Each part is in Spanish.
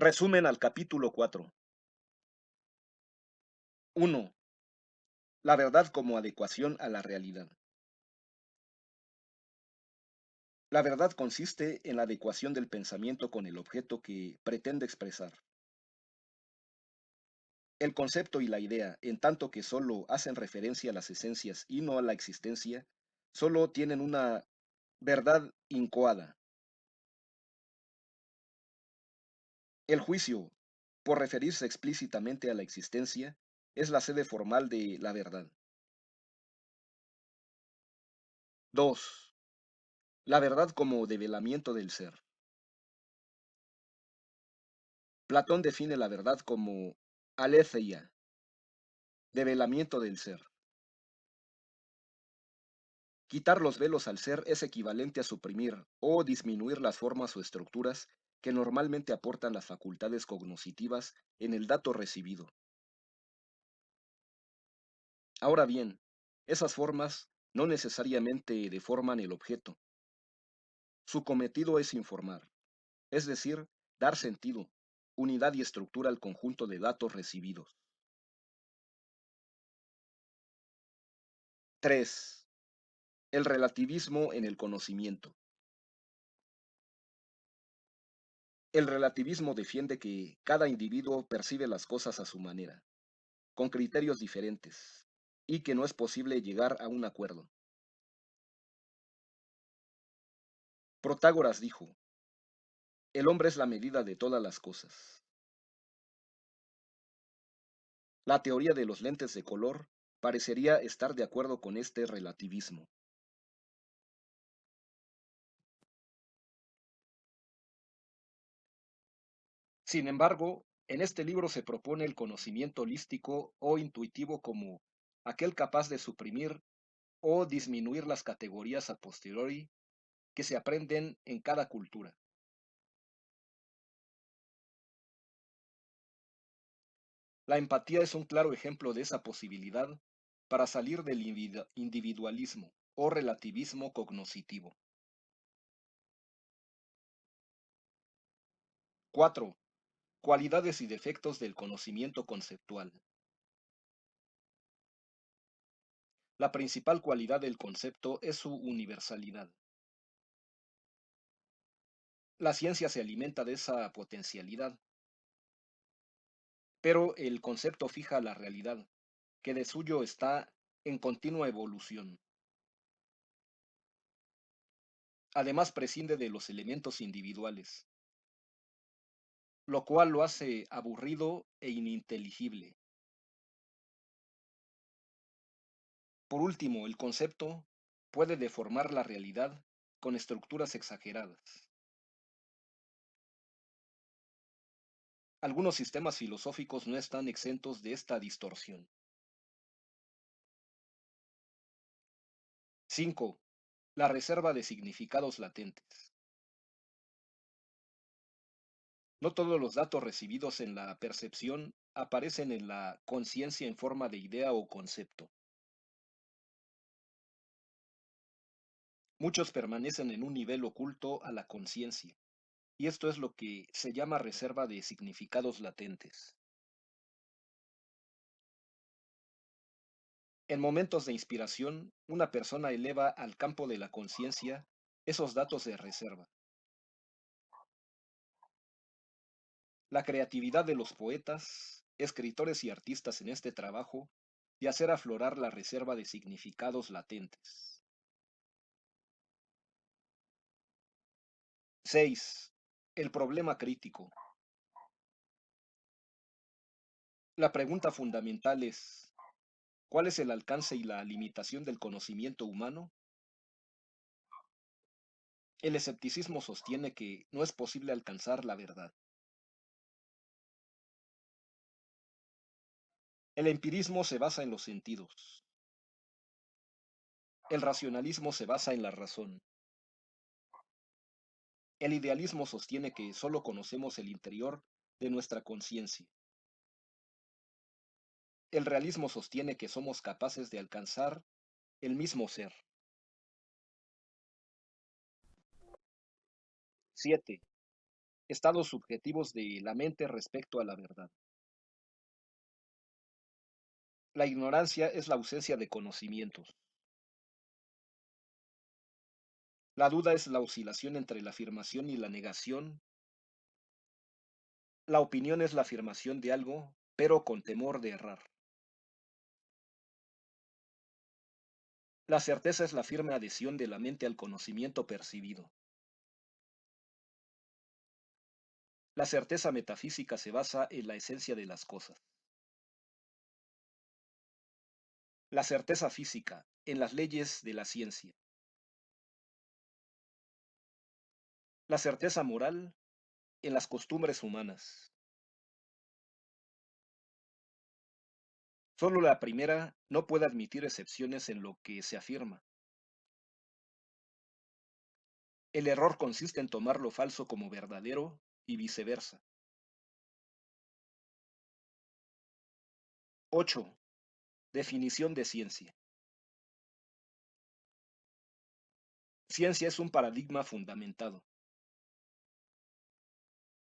Resumen al capítulo 4. 1. La verdad como adecuación a la realidad. La verdad consiste en la adecuación del pensamiento con el objeto que pretende expresar. El concepto y la idea, en tanto que solo hacen referencia a las esencias y no a la existencia, solo tienen una verdad incoada. El juicio, por referirse explícitamente a la existencia, es la sede formal de la verdad. 2. La verdad como develamiento del ser. Platón define la verdad como aletheia, develamiento del ser. Quitar los velos al ser es equivalente a suprimir o disminuir las formas o estructuras que normalmente aportan las facultades cognitivas en el dato recibido. Ahora bien, esas formas no necesariamente deforman el objeto. Su cometido es informar, es decir, dar sentido, unidad y estructura al conjunto de datos recibidos. 3. El relativismo en el conocimiento. El relativismo defiende que cada individuo percibe las cosas a su manera, con criterios diferentes, y que no es posible llegar a un acuerdo. Protágoras dijo, el hombre es la medida de todas las cosas. La teoría de los lentes de color parecería estar de acuerdo con este relativismo. Sin embargo, en este libro se propone el conocimiento holístico o intuitivo como aquel capaz de suprimir o disminuir las categorías a posteriori que se aprenden en cada cultura. La empatía es un claro ejemplo de esa posibilidad para salir del individualismo o relativismo cognoscitivo. 4. Cualidades y defectos del conocimiento conceptual. La principal cualidad del concepto es su universalidad. La ciencia se alimenta de esa potencialidad, pero el concepto fija la realidad, que de suyo está en continua evolución. Además prescinde de los elementos individuales, lo cual lo hace aburrido e ininteligible. Por último, el concepto puede deformar la realidad con estructuras exageradas. Algunos sistemas filosóficos no están exentos de esta distorsión. 5. La reserva de significados latentes. No todos los datos recibidos en la percepción aparecen en la conciencia en forma de idea o concepto. Muchos permanecen en un nivel oculto a la conciencia, y esto es lo que se llama reserva de significados latentes. En momentos de inspiración, una persona eleva al campo de la conciencia esos datos de reserva. La creatividad de los poetas, escritores y artistas en este trabajo de hacer aflorar la reserva de significados latentes. 6. El problema crítico. La pregunta fundamental es, ¿cuál es el alcance y la limitación del conocimiento humano? El escepticismo sostiene que no es posible alcanzar la verdad. El empirismo se basa en los sentidos. El racionalismo se basa en la razón. El idealismo sostiene que solo conocemos el interior de nuestra conciencia. El realismo sostiene que somos capaces de alcanzar el mismo ser. 7. estados subjetivos de la mente respecto a la verdad. La ignorancia es la ausencia de conocimientos. La duda es la oscilación entre la afirmación y la negación. La opinión es la afirmación de algo, pero con temor de errar. La certeza es la firme adhesión de la mente al conocimiento percibido. La certeza metafísica se basa en la esencia de las cosas. La certeza física, en las leyes de la ciencia. La certeza moral, en las costumbres humanas. Solo la primera no puede admitir excepciones en lo que se afirma. El error consiste en tomar lo falso como verdadero y viceversa. 8. Definición de ciencia. Ciencia es un paradigma fundamentado.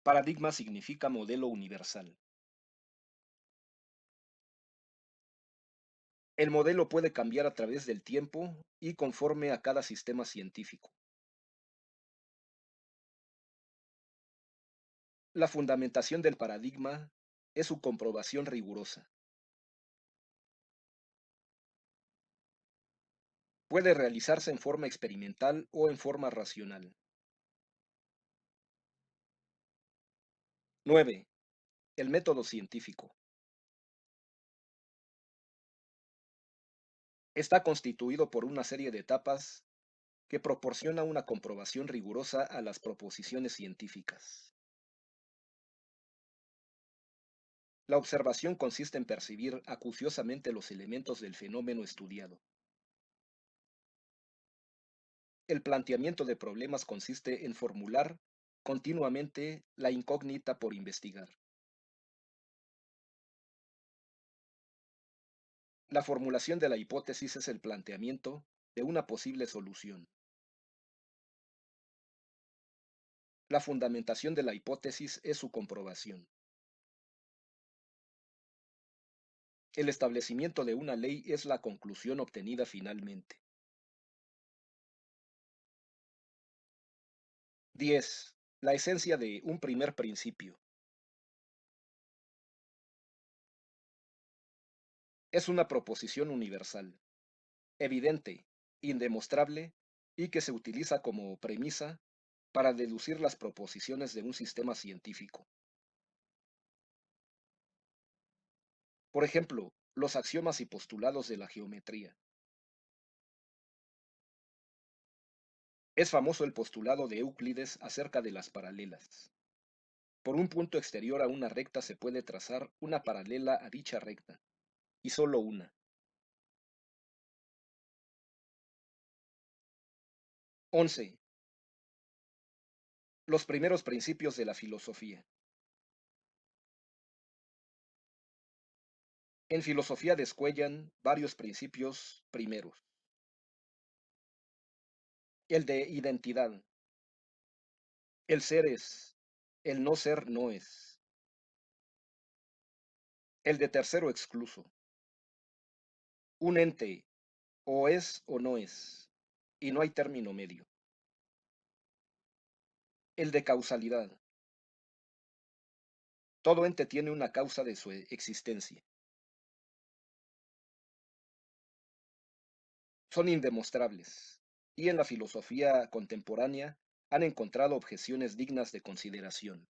Paradigma significa modelo universal. El modelo puede cambiar a través del tiempo y conforme a cada sistema científico. La fundamentación del paradigma es su comprobación rigurosa. Puede realizarse en forma experimental o en forma racional. 9. El método científico. Está constituido por una serie de etapas que proporciona una comprobación rigurosa a las proposiciones científicas. La observación consiste en percibir acuciosamente los elementos del fenómeno estudiado. El planteamiento de problemas consiste en formular continuamente la incógnita por investigar. La formulación de la hipótesis es el planteamiento de una posible solución. La fundamentación de la hipótesis es su comprobación. El establecimiento de una ley es la conclusión obtenida finalmente. 10. La esencia de un primer principio. Es una proposición universal, evidente, indemostrable y que se utiliza como premisa para deducir las proposiciones de un sistema científico. Por ejemplo, los axiomas y postulados de la geometría. Es famoso el postulado de Euclides acerca de las paralelas. Por un punto exterior a una recta se puede trazar una paralela a dicha recta, y solo una. 11. Los primeros principios de la filosofía. En filosofía descuellan varios principios primeros. El de identidad. El ser es. El no ser no es. El de tercero excluso. Un ente o es o no es, y no hay término medio. El de causalidad. Todo ente tiene una causa de su existencia. Son indemostrables, y en la filosofía contemporánea han encontrado objeciones dignas de consideración.